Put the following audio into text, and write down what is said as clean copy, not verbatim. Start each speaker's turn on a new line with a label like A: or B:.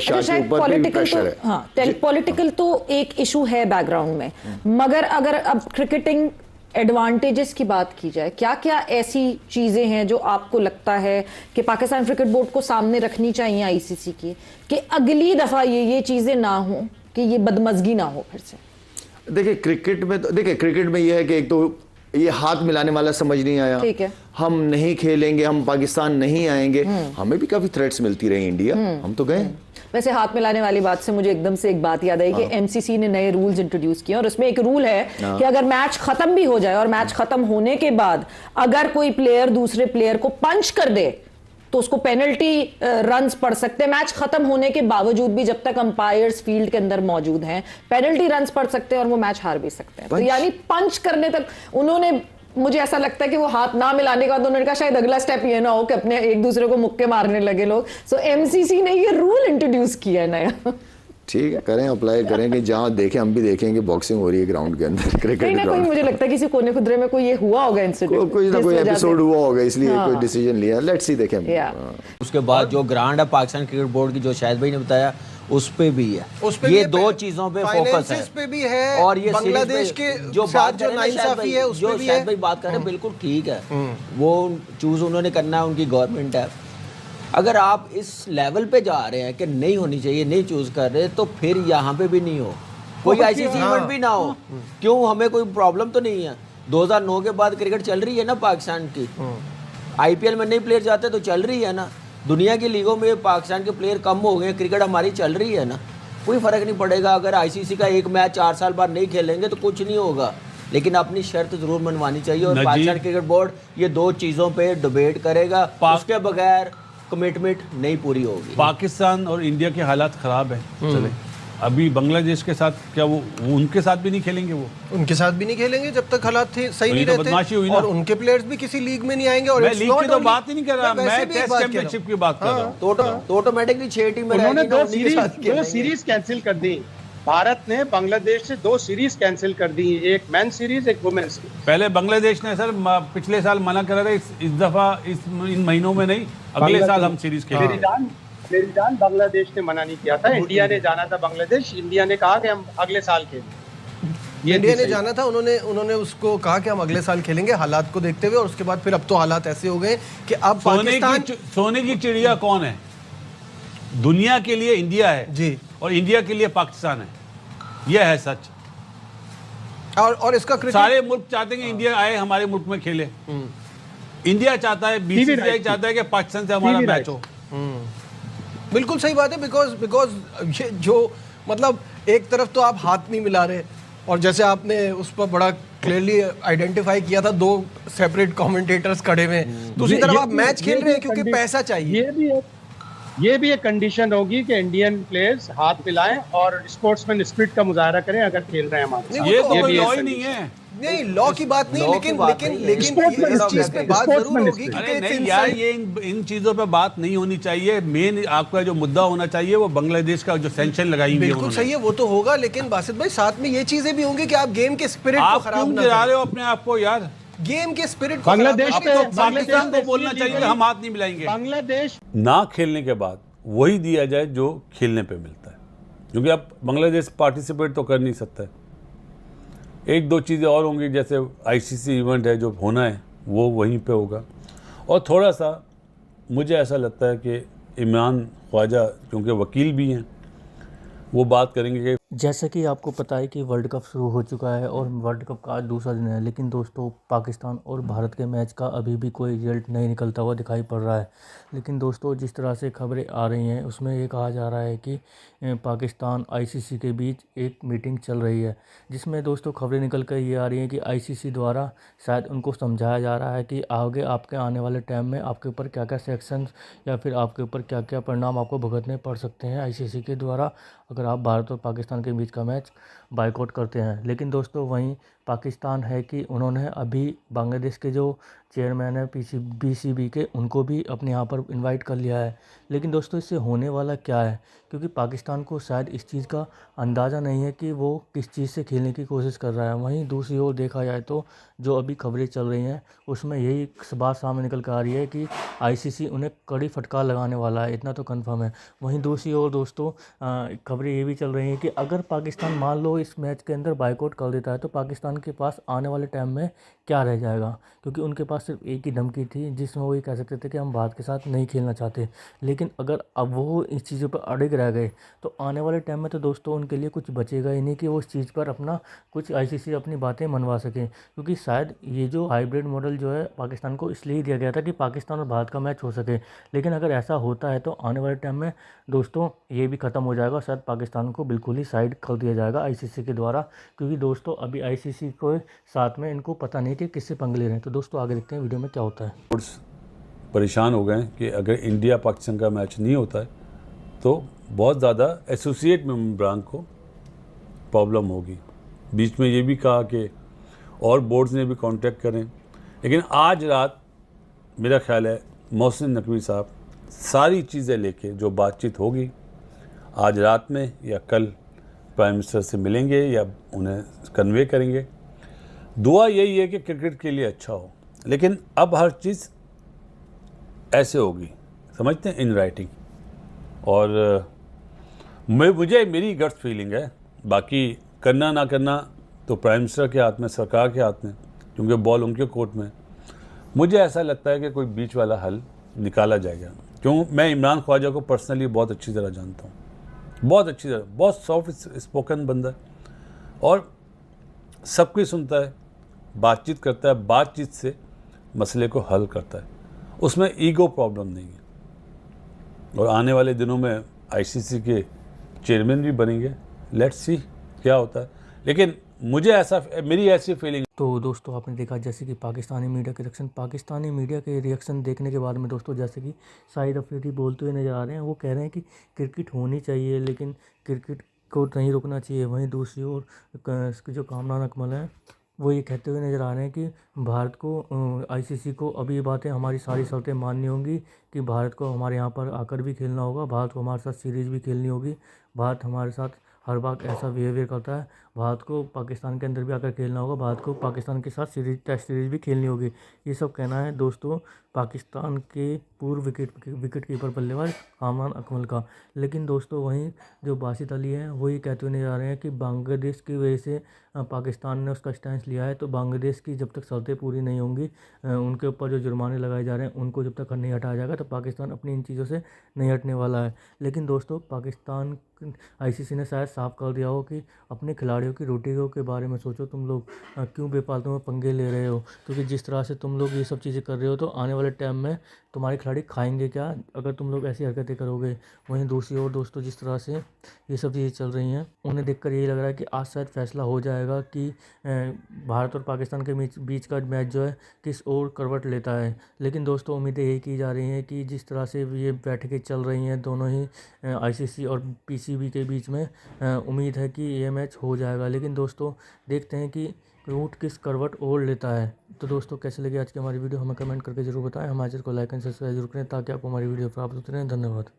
A: शाह के ऊपर भी प्रेशर है।
B: हाँ, पॉलिटिकल तो एक इशू है बैकग्राउंड में, मगर अगर अब क्रिकेटिंग एडवांटेजेस की बात की जाए, क्या क्या ऐसी चीजें हैं जो आपको लगता है कि पाकिस्तान क्रिकेट बोर्ड को सामने रखनी चाहिए आईसीसी की, कि अगली दफा ये चीजें ना हो, कि ये बदमजगी ना हो फिर से?
A: देखिए क्रिकेट में ये है कि एक तो ये हाथ मिलाने वाला समझ नहीं आया,
B: ठीक है,
A: हम नहीं खेलेंगे, हम पाकिस्तान नहीं आएंगे। हमें भी काफी थ्रेट्स मिलती रही इंडिया, हम तो गए।
B: वैसे हाथ मिलाने वाली बात से मुझे एकदम से एक बात याद आई कि एमसीसी ने नए रूल्स इंट्रोड्यूस किए और उसमें एक रूल है कि अगर मैच खत्म भी हो जाए और मैच खत्म होने के बाद अगर कोई प्लेयर दूसरे प्लेयर को पंच कर दे तो उसको पेनल्टी रन्स पड़ सकते हैं। मैच खत्म होने के बावजूद भी जब तक अंपायर्स फील्ड के अंदर मौजूद हैं, पेनल्टी रन्स पड़ सकते हैं और वो मैच हार भी सकते हैं। तो यानी पंच करने तक उन्होंने, मुझे ऐसा लगता है कि वो हाथ ना मिलाने का, तो उन्होंने कहा शायद अगला स्टेप ये ना हो कि अपने एक दूसरे को मुक्के मारने लगे लोग। सो एमसीसी ने ये रूल इंट्रोड्यूस किया है नया।
A: ठीक है, करें, अप्लाई करेंगे, जहां देखें हम भी देखेंगे बॉक्सिंग हो रही है ग्राउंड के अंदर, क्रिकेट ग्राउंड।
B: मुझे लगता है किसी कोने खुदरे में कोई ये हुआ होगा इंसिडेंट,
A: कोई ना कोई एपिसोड हुआ होगा, इसलिए कोई डिसीजन लिया। लेट्स सी, देखें।
C: उसके बाद जो ग्रांड है पाकिस्तान क्रिकेट बोर्ड की, जो शाहिद भाई ने बताया, उस पे भी है, ये दो चीजों पे फोकस है,
D: पे भी है,
C: और ये
D: बांग्लादेश के
C: जो बात
D: जो नाइंसाफी है उस पे भी है।
C: शाहिद भाई बात कर रहे हैं बिल्कुल ठीक है, वो चूज उन्होंने करना है, उनकी गवर्नमेंट है। अगर आप इस लेवल पे जा रहे हैं कि नहीं होनी चाहिए, नहीं चूज कर रहे, तो फिर यहाँ पे भी नहीं हो, कोई आईसीसी इवेंट भी ना हो। क्यों, हमें कोई प्रॉब्लम तो नहीं है। 2009 के बाद क्रिकेट चल रही है ना पाकिस्तान की, आईपीएल में नए प्लेयर जाते तो चल रही है ना, दुनिया की लीगों में पाकिस्तान के प्लेयर कम हो गए, क्रिकेट हमारी चल रही है ना, कोई फर्क नहीं पड़ेगा। अगर आईसीसी का एक मैच 4 साल बाद नहीं खेलेंगे तो कुछ नहीं होगा, लेकिन अपनी शर्त जरूर मनवानी चाहिए। और पाकिस्तान क्रिकेट बोर्ड ये दो चीज़ों पे डिबेट करेगा, उसके बगैर कमिटमेंट नहीं पूरी होगी।
E: पाकिस्तान और इंडिया के हालात खराब है, चले अभी बांग्लादेश के साथ क्या वो उनके साथ भी नहीं खेलेंगे, वो
D: उनके साथ भी नहीं खेलेंगे जब तक हालात सही नहीं रहते,
E: बदमाशी हुई ना।
D: और उनके प्लेयर्स भी किसी लीग में नहीं आएंगे। और
E: मैं लीग की तो बात ही नहीं कर रहा, मैं टेस्ट चैंपियनशिप की बात कर रहा हूं।
C: तो ऑटोमेटिकली 6 टीम में
F: उन्होंने दो सीरीज कैंसिल कर दी। भारत ने बांग्लादेश से 2 सीरीज कैंसिल कर दी, एक मेन सीरीज, एक वुमेन्स।
E: पहले बांग्लादेश ने सर पिछले साल मना करा था, इस दफा इन महीनों में नहीं, अगले साल हम सीरीज खेलेंगे।
F: मेरी जान बांग्लादेश ने मना नहीं किया था, इंडिया ने जाना था बांग्लादेश, इंडिया ने कहा कि हम अगले साल खेलेंगे।
D: इंडिया ने जाना था, उन्होंने उसको कहा कि हम अगले साल खेलेंगे हालात को देखते हुए। और उसके बाद फिर अब तो हालात ऐसे हो गए कि अब पाकिस्तान,
E: सोने की चिड़िया कौन है? दुनिया के लिए इंडिया है
D: जी,
E: और इंडिया के लिए पाकिस्तान है, यह है सच।
D: और इसका
E: सारे मुल्क चाहते हैं कि इंडिया आए, हमारे मुल्क में खेले। इंडिया चाहता है, बीसीसीआई चाहता है कि पाकिस्तान से हमारा मैच हो।
D: बिल्कुल सही बात है, बिकॉज ये जो मतलब एक तरफ तो आप हाथ नहीं मिला रहे, और जैसे आपने उस पर बड़ा क्लियरली आइडेंटिफाई किया था, 2 सेपरेट कमेंटेटर्स खड़े हुए, दूसरी तरफ आप मैच खेल रहे हैं क्योंकि पैसा चाहिए।
F: ये भी एक कंडीशन होगी कि इंडियन प्लेयर्स हाथ मिलाएं और स्पोर्ट्समैन स्पिरिट का मुजाहरा करें अगर खेल रहे हैं हमारे।
E: ये तो लॉ ही नहीं है,
D: नहीं लॉ की बात नहीं, लेकिन इस चीज पे बात जरूर होगी।
E: अरे नहीं यार, ये इन चीजों पे बात नहीं होनी चाहिए। मेन आपका जो मुद्दा होना चाहिए वो बांग्लादेश का जो सैंक्शन लगाई हुई है,
D: बिल्कुल सही है, वो तो होगा, लेकिन बासित भाई साथ में ये चीजें भी होंगी कि आप गेम के स्पिरिट को खराब ना
E: करा रहे हो अपने आप को यार।
D: गेम के स्पिरिट को
E: पाकिस्तान को बोलना चाहिए हम हाथ नहीं मिलाएंगे।
F: बांग्लादेश
E: ना खेलने के बाद वही दिया जाए जो खेलने पे मिलता है, क्योंकि अब बांग्लादेश पार्टिसिपेट तो कर नहीं सकता है। 1-2 चीज़ें और होंगी, जैसे आईसीसी इवेंट है जो होना है वो वहीं पे होगा। और थोड़ा सा मुझे ऐसा लगता है कि इमरान ख्वाजा क्योंकि वकील भी हैं, वो बात करेंगे कि
G: जैसा कि आपको पता है कि वर्ल्ड कप शुरू हो चुका है और वर्ल्ड कप का आज दूसरा दिन है, लेकिन दोस्तों पाकिस्तान और भारत के मैच का अभी भी कोई रिजल्ट नहीं निकलता हुआ दिखाई पड़ रहा है। लेकिन दोस्तों जिस तरह से खबरें आ रही हैं उसमें ये कहा जा रहा है कि पाकिस्तान आईसीसी के बीच एक मीटिंग चल रही है, जिसमें दोस्तों खबरें निकल कर ये आ रही हैं कि आईसीसी द्वारा शायद उनको समझाया जा रहा है कि आगे आपके आने वाले टाइम में आपके ऊपर क्या क्या सेक्शंस या फिर आपके ऊपर क्या क्या परिणाम आपको भुगतने पड़ सकते हैं आईसीसी के द्वारा, अगर आप भारत और पाकिस्तान के बीच का मैच बायकॉट करते हैं। लेकिन दोस्तों वहीं पाकिस्तान है कि उन्होंने अभी बांग्लादेश के जो चेयरमैन है BCB के, उनको भी अपने यहाँ पर इनवाइट कर लिया है। लेकिन दोस्तों इससे होने वाला क्या है, क्योंकि पाकिस्तान को शायद इस चीज़ का अंदाज़ा नहीं है कि वो किस चीज़ से खेलने की कोशिश कर रहा है। वहीं दूसरी ओर देखा जाए तो जो अभी खबरें चल रही हैं उसमें यही बात सामने निकल कर आ रही है कि ICC उन्हें कड़ी फटकार लगाने वाला है, इतना तो कंफर्म है। वहीं दूसरी ओर दोस्तों खबरें ये भी चल रही हैं कि अगर पाकिस्तान मान लो इस मैच के अंदर बाइकआउट कर देता है तो पाकिस्तान के पास आने वाले टाइम में क्या रह जाएगा, क्योंकि उनके पास सिर्फ एक ही धमकी थी जिसमें वो ये कह सकते थे कि हम भारत के साथ नहीं खेलना चाहते। लेकिन अगर अब वो इस चीज़ों पर अड़िग रह गए तो आने वाले टाइम में तो दोस्तों उनके लिए कुछ बचेगा ही नहीं कि वो उस चीज़ पर अपना कुछ ICC अपनी बातें मनवा सकें। क्योंकि शायद ये जो हाइब्रिड मॉडल जो है पाकिस्तान को इसलिए दिया गया था कि पाकिस्तान और भारत का मैच हो सके। लेकिन अगर ऐसा होता है तो आने वाले टाइम में दोस्तों ये भी ख़त्म हो जाएगा, शायद पाकिस्तान को बिल्कुल ही साइड कर दिया जाएगा ICC के द्वारा। क्योंकि दोस्तों अभी ICC को साथ में इनको पता नहीं कि किससे पंगे ले रहे हैं। तो दोस्तों आगे देखते हैं वीडियो में क्या होता है।
E: परेशान हो गए कि अगर इंडिया पाकिस्तान का मैच नहीं होता है तो बहुत ज़्यादा एसोसिएट मेंबरान को प्रॉब्लम होगी। बीच में ये भी कहा कि और बोर्ड्स ने भी कांटेक्ट करें, लेकिन आज रात मेरा ख्याल है मोहसिन नकवी साहब सारी चीज़ें लेके जो बातचीत होगी आज रात में या कल प्राइम मिनिस्टर से मिलेंगे या उन्हें कन्वे करेंगे। दुआ यही है कि क्रिकेट के लिए अच्छा हो, लेकिन अब हर चीज़ ऐसे होगी, समझते हैं, इन राइटिंग। और मेरी गट फीलिंग है, बाकी करना ना करना तो प्राइम मिनिस्टर के हाथ में, सरकार के हाथ में, क्योंकि बॉल उनके कोर्ट में। मुझे ऐसा लगता है कि कोई बीच वाला हल निकाला जाएगा। क्यों, मैं इमरान ख्वाजा को पर्सनली बहुत अच्छी तरह जानता हूँ, बहुत अच्छी तरह, बहुत सॉफ्ट स्पोकन बंदा है और सबकी सुनता है, बातचीत करता है, बातचीत से मसले को हल करता है, उसमें ईगो प्रॉब्लम नहीं है। और आने वाले दिनों में ICC के चेयरमैन भी बनेंगे, लेट्स सी क्या होता है। लेकिन मुझे ऐसा, मेरी ऐसी फीलिंग।
G: तो दोस्तों आपने देखा जैसे कि पाकिस्तानी मीडिया के रिएक्शन देखने के बाद में दोस्तों जैसे कि शाहिद अफरीदी बोलते हुए नज़र आ रहे हैं। वो कह रहे हैं कि क्रिकेट होनी चाहिए लेकिन क्रिकेट को नहीं रुकना चाहिए। वहीं दूसरी ओर जो कामरान अकमल हैं वो ये कहते हुए नज़र आ रहे हैं कि भारत को ICC को अभी ये बातें हमारी सारी शर्तें माननी होंगी कि भारत को हमारे यहाँ पर आकर भी खेलना होगा, भारत को हमारे साथ सीरीज़ भी खेलनी होगी। भारत हमारे साथ हर बार ऐसा बिहेवियर करता है, भारत को पाकिस्तान के अंदर भी आकर खेलना होगा, भारत को पाकिस्तान के साथ टेस्ट सीरीज़ भी खेलनी होगी। ये सब कहना है दोस्तों पाकिस्तान के पूर्व विकेट कीपर बल्लेबाज कामरान अकमल का। लेकिन दोस्तों वहीं जो बासित अली हैं वो ये कहते हुए नजर आ रहे हैं कि बांग्लादेश की वजह से पाकिस्तान ने उसका स्टैंड लिया है, तो बांग्लादेश की जब तक शर्तें पूरी नहीं होंगी, उनके ऊपर जो जुर्माने लगाए जा रहे हैं उनको जब तक नहीं हटाया जाएगा तो पाकिस्तान अपनी इन चीज़ों से नहीं हटने वाला है। लेकिन दोस्तों पाकिस्तान ICC ने शायद साफ कर दिया हो कि अपने खिलाड़ियों की रोटी के बारे में सोचो, तुम लोग क्यों बेफालतू में पंगे ले रहे हो, क्योंकि जिस तरह से तुम लोग ये सब चीज़ें कर रहे हो तो आने वाले टाइम में तुम्हारे खिलाड़ी खाएंगे क्या अगर तुम लोग ऐसी हरकतें करोगे। वहीं दूसरी ओर दोस्तों जिस तरह से ये सब चीज़ें चल रही हैं उन्हें देखकर यही लग रहा है कि आज शायद फैसला हो जाएगा कि भारत और पाकिस्तान के बीच का मैच जो है किस ओर करवट लेता है। लेकिन दोस्तों उम्मीदें यही की जा रही हैं कि जिस तरह से ये बैठकें चल रही हैं दोनों ही ICC और PCB के बीच में, उम्मीद है कि ये मैच हो जाएगा। लेकिन दोस्तों देखते हैं कि रूट किस करवट ओढ़ लेता है। तो दोस्तों कैसे लगी आज की हमारी वीडियो हमें कमेंट करके जरूर बताएं। हमारे चैनल को लाइक एंड सब्सक्राइब जरूर करें ताकि आपको हमारी वीडियो प्राप्त होती रहे। धन्यवाद।